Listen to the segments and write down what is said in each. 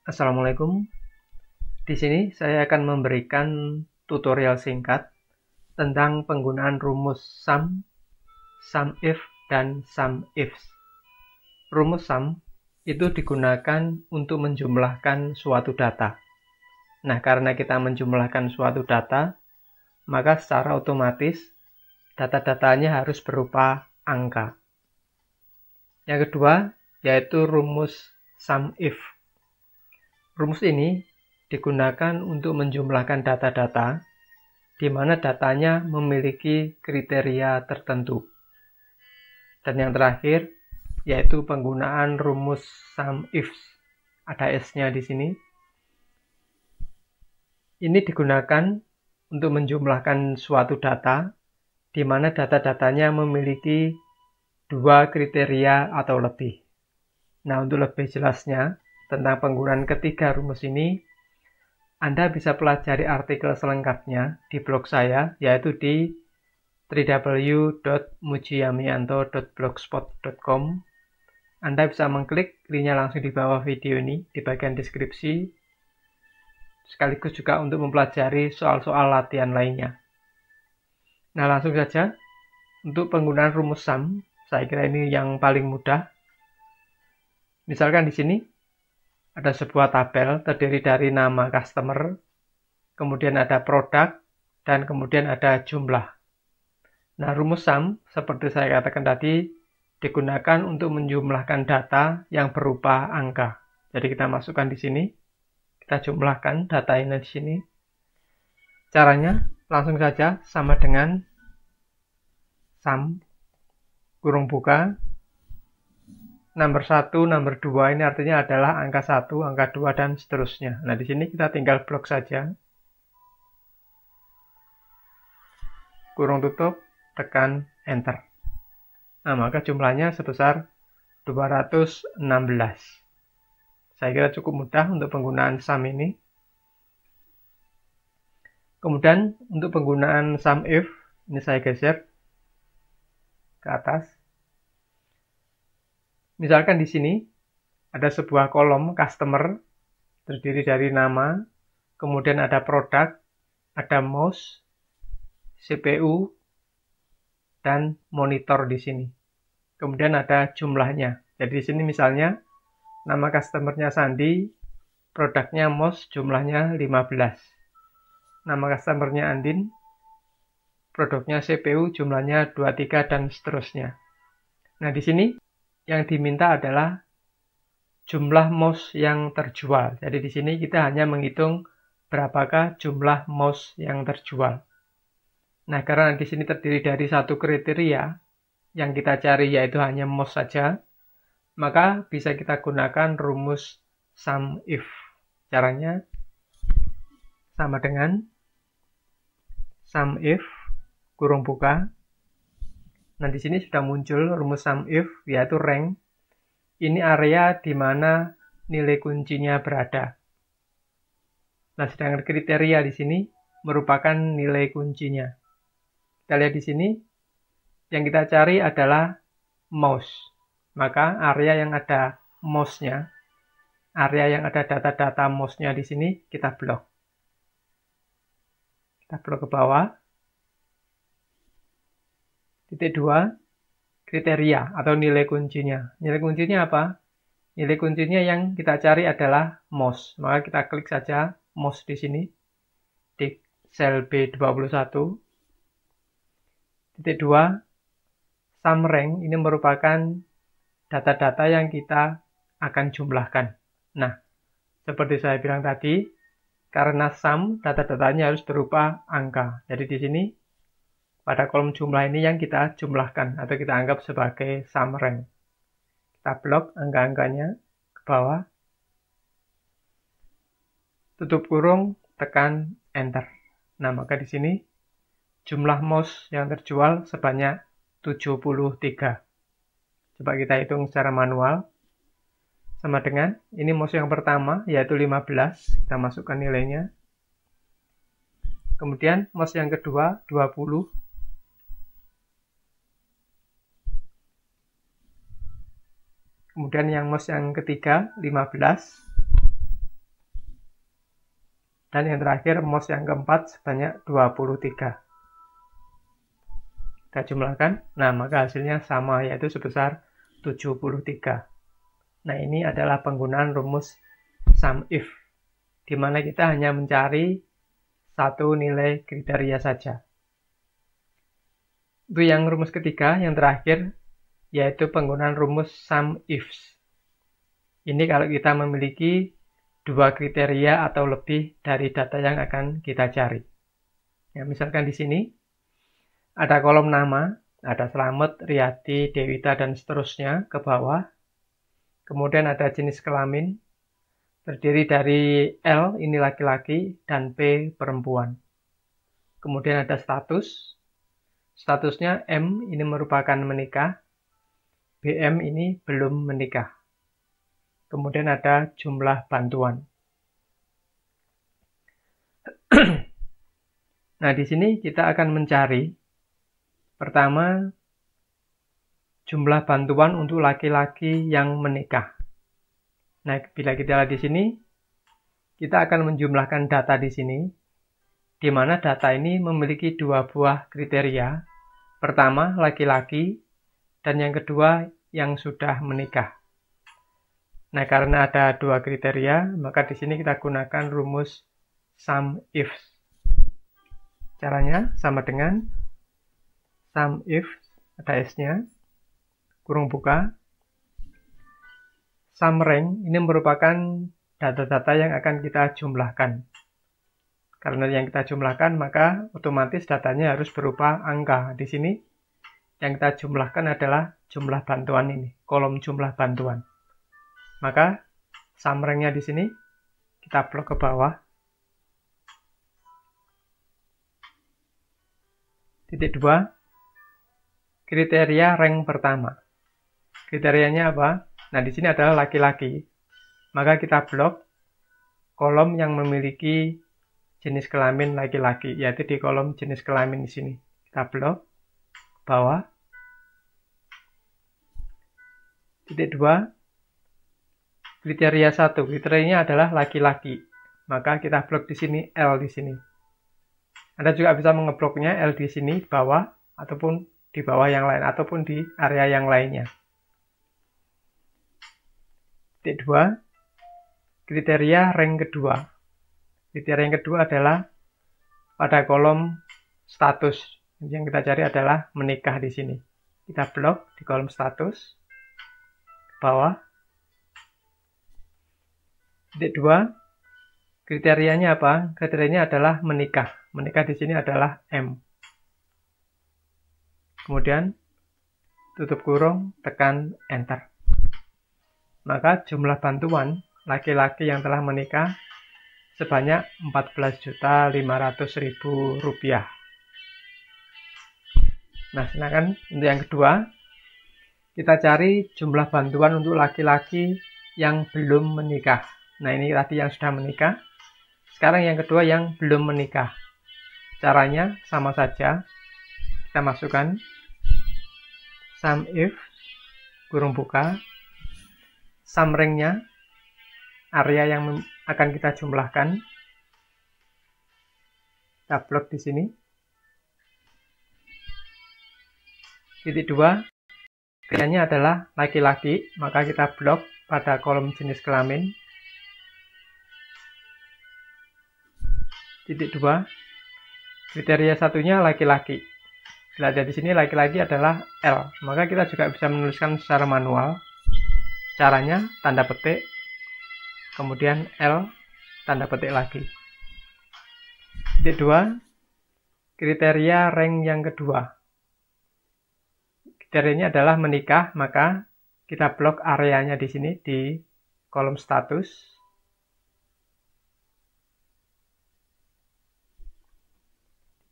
Assalamualaikum. Di sini saya akan memberikan tutorial singkat tentang penggunaan rumus sum, sum if, dan sum ifs. Rumus sum itu digunakan untuk menjumlahkan suatu data. Nah, karena kita menjumlahkan suatu data, maka secara otomatis data-datanya harus berupa angka. Yang kedua, yaitu rumus sum if. Rumus ini digunakan untuk menjumlahkan data-data di mana datanya memiliki kriteria tertentu. Dan yang terakhir yaitu penggunaan rumus sum ifs. Ada S-nya di sini. Ini digunakan untuk menjumlahkan suatu data di mana data-datanya memiliki dua kriteria atau lebih. Nah, untuk lebih jelasnya tentang penggunaan ketiga rumus ini, Anda bisa pelajari artikel selengkapnya di blog saya, yaitu di www.mujiyamianto.blogspot.com. Anda bisa mengklik linknya langsung di bawah video ini, di bagian deskripsi, sekaligus juga untuk mempelajari soal-soal latihan lainnya. Nah, langsung saja, untuk penggunaan rumus sum, saya kira ini yang paling mudah. Misalkan di sini, ada sebuah tabel terdiri dari nama customer, kemudian ada produk, dan kemudian ada jumlah. Nah, rumus sum, seperti saya katakan tadi, digunakan untuk menjumlahkan data yang berupa angka. Jadi kita masukkan di sini, kita jumlahkan data ini di sini. Caranya langsung saja sama dengan sum, kurung buka, Nomor 1, nomor 2 ini artinya adalah angka 1, angka 2, dan seterusnya. Nah, di sini kita tinggal blok saja. Kurung tutup, tekan Enter. Nah, maka jumlahnya sebesar 216. Saya kira cukup mudah untuk penggunaan sum ini. Kemudian, untuk penggunaan sum if, ini saya geser ke atas. Misalkan di sini ada sebuah kolom customer terdiri dari nama, kemudian ada produk, ada mouse, CPU, dan monitor di sini. Kemudian ada jumlahnya. Jadi di sini misalnya nama customernya Sandi, produknya mouse, jumlahnya 15. Nama customernya Andin, produknya CPU, jumlahnya 23, dan seterusnya. Nah, di sini yang diminta adalah jumlah mouse yang terjual. Jadi di sini kita hanya menghitung berapakah jumlah mouse yang terjual. Nah, karena di sini terdiri dari satu kriteria yang kita cari yaitu hanya mouse saja, maka bisa kita gunakan rumus sum if. Caranya sama dengan sum if kurung buka. Nah, di sini sudah muncul rumus sum if, yaitu rank. Ini area di mana nilai kuncinya berada. Nah, sedangkan kriteria di sini merupakan nilai kuncinya. Kita lihat di sini, yang kita cari adalah mouse. Maka area yang ada mouse-nya, area yang ada data-data mouse-nya di sini, kita blok. Kita blok ke bawah. Titik 2, kriteria atau nilai kuncinya. Nilai kuncinya apa? Nilai kuncinya yang kita cari adalah mouse. Maka kita klik saja mouse di sini, di sel B21. Titik 2, sum rank ini merupakan data-data yang kita akan jumlahkan. Nah, seperti saya bilang tadi, karena sum, data-datanya harus berupa angka. Jadi di sini, pada kolom jumlah ini yang kita jumlahkan atau kita anggap sebagai sum rank. Kita blok angka-angkanya ke bawah. Tutup kurung, tekan Enter. Nah, maka di sini jumlah mouse yang terjual sebanyak 73. Coba kita hitung secara manual. Sama dengan, ini mouse yang pertama, yaitu 15. Kita masukkan nilainya. Kemudian mouse yang kedua, 20. Kemudian yang mouse yang ketiga, 15. Dan yang terakhir MOS yang keempat sebanyak 23. Kita jumlahkan, nah maka hasilnya sama, yaitu sebesar 73. Nah ini adalah penggunaan rumus sum if, di mana kita hanya mencari satu nilai kriteria saja. Itu yang rumus ketiga, yang terakhir, yaitu penggunaan rumus sum ifs. Ini kalau kita memiliki dua kriteria atau lebih dari data yang akan kita cari. Ya, misalkan di sini ada kolom nama, ada Slamet, Riyadi, Dewita, dan seterusnya ke bawah. Kemudian ada jenis kelamin, terdiri dari L, ini laki-laki, dan P, perempuan. Kemudian ada status, statusnya M, ini merupakan menikah, BM ini belum menikah. Kemudian ada jumlah bantuan. Nah, di sini kita akan mencari pertama jumlah bantuan untuk laki-laki yang menikah. Nah, bila kita lihat di sini, kita akan menjumlahkan data di sini, di mana data ini memiliki dua buah kriteria. Pertama, laki-laki, dan yang kedua, yang sudah menikah. Nah, karena ada dua kriteria, maka di sini kita gunakan rumus sum ifs. Caranya sama dengan sum if, ada S-nya, kurung buka, sum rank, ini merupakan data-data yang akan kita jumlahkan. Karena yang kita jumlahkan, maka otomatis datanya harus berupa angka. Di sini, yang kita jumlahkan adalah jumlah bantuan ini, kolom jumlah bantuan. Maka sum rank-nya di sini kita blok ke bawah. Titik 2, kriteria rank pertama. Kriterianya apa? Nah, di sini adalah laki-laki. Maka kita blok kolom yang memiliki jenis kelamin laki-laki, yaitu di kolom jenis kelamin di sini. Kita blok ke bawah. Titik 2, kriteria 1, kriterianya adalah laki-laki. Maka kita blok di sini L di sini. Anda juga bisa mengebloknya L di sini di bawah ataupun di bawah yang lain ataupun di area yang lainnya. Titik 2, kriteria rank kedua. Kriteria yang kedua adalah pada kolom status. Yang kita cari adalah menikah di sini. Kita blok di kolom status ke bawah. Titik 2, kriterianya apa? Kriterianya adalah menikah. Menikah di sini adalah M. Kemudian tutup kurung, tekan enter. Maka jumlah bantuan laki-laki yang telah menikah sebanyak Rp14.500.000. Nah, sedangkan untuk yang kedua, kita cari jumlah bantuan untuk laki-laki yang belum menikah. Nah, ini tadi yang sudah menikah. Sekarang yang kedua yang belum menikah. Caranya sama saja. Kita masukkan sum if, kurung buka, sum rank-nya, area yang akan kita jumlahkan. Kita blok di sini. Titik 2, kriterianya adalah laki-laki, maka kita blok pada kolom jenis kelamin. Titik 2, kriteria satunya laki-laki. Bila ada di sini laki-laki adalah L, maka kita juga bisa menuliskan secara manual. Caranya tanda petik, kemudian L, tanda petik lagi. Titik 2, kriteria rank yang kedua. Kriterianya adalah menikah, maka kita blok areanya di sini di kolom status.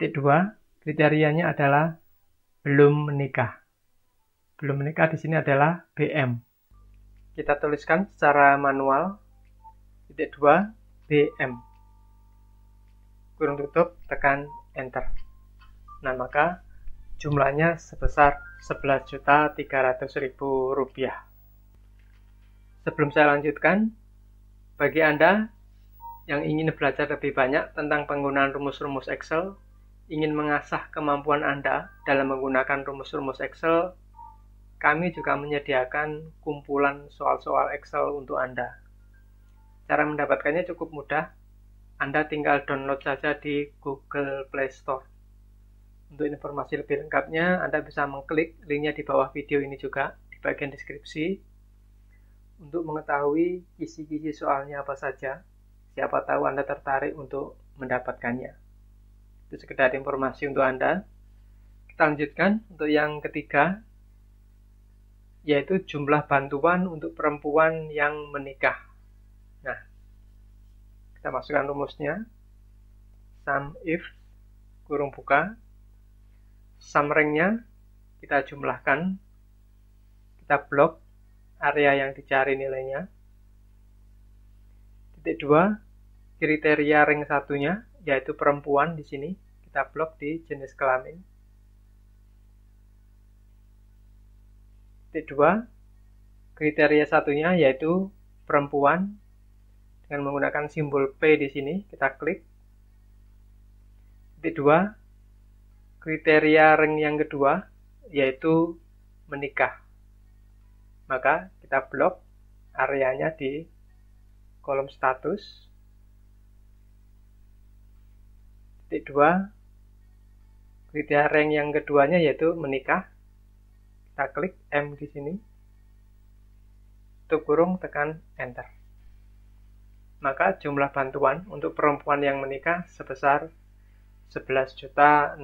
Titik 2, kriterianya adalah belum menikah. Belum menikah di sini adalah BM. Kita tuliskan secara manual. Titik 2, BM. Kurung tutup, tekan enter. Nah, maka jumlahnya sebesar Rp11.300.000. Sebelum saya lanjutkan, bagi Anda yang ingin belajar lebih banyak tentang penggunaan rumus-rumus Excel, ingin mengasah kemampuan Anda dalam menggunakan rumus-rumus Excel, kami juga menyediakan kumpulan soal-soal Excel untuk Anda. Cara mendapatkannya cukup mudah, Anda tinggal download saja di Google Play Store. Untuk informasi lebih lengkapnya, Anda bisa mengklik linknya di bawah video ini juga, di bagian deskripsi, untuk mengetahui kisi-kisi soalnya apa saja. Siapa tahu Anda tertarik untuk mendapatkannya. Itu sekedar informasi untuk Anda. Kita lanjutkan untuk yang ketiga, yaitu jumlah bantuan untuk perempuan yang menikah. Nah, kita masukkan rumusnya. Sum if, kurung buka. Sum rank-nya kita jumlahkan. Kita blok area yang dicari nilainya. Titik 2, kriteria rank satunya, yaitu perempuan di sini. Kita blok di jenis kelamin. Titik 2, kriteria satunya yaitu perempuan dengan menggunakan simbol P di sini. Kita klik. Titik 2, kriteria rank yang kedua yaitu menikah. Maka kita blok areanya di kolom status. Titik 2, kriteria rank yang keduanya yaitu menikah. Kita klik M di sini. Tutup kurung, tekan Enter. Maka jumlah bantuan untuk perempuan yang menikah sebesar Rp11.600.000.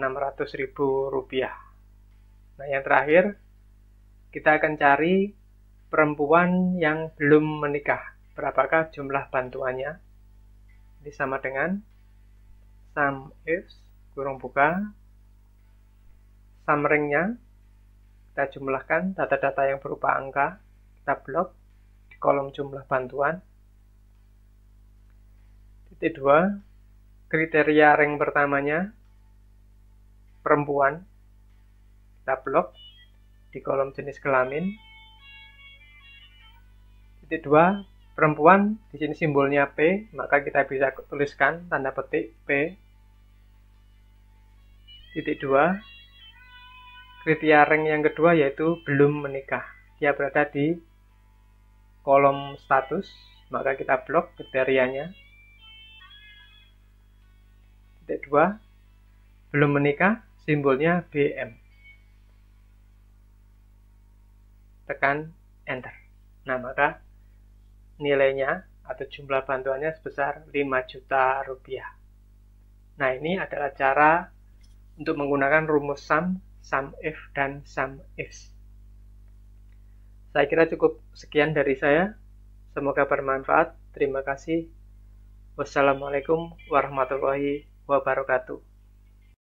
Nah, yang terakhir, kita akan cari perempuan yang belum menikah. Berapakah jumlah bantuannya? Ini sama dengan sum if, kurung buka, sum rank-nya, kita jumlahkan data-data yang berupa angka, kita blok di kolom jumlah bantuan. Titik 2, kriteria rank pertamanya, perempuan, kita blok di kolom jenis kelamin. Titik 2, perempuan, di sini simbolnya P, maka kita bisa tuliskan tanda petik P. Titik 2, kriteria rank yang kedua yaitu belum menikah. Dia berada di kolom status, maka kita blok kriterianya. Titik 2, belum menikah, simbolnya BM. Tekan Enter. Nah, maka nilainya atau jumlah bantuannya sebesar Rp5 juta. Nah, ini adalah cara untuk menggunakan rumus sum, sum if, dan sum ifs. Saya kira cukup sekian dari saya. Semoga bermanfaat. Terima kasih. Wassalamualaikum warahmatullahi wabarakatuh.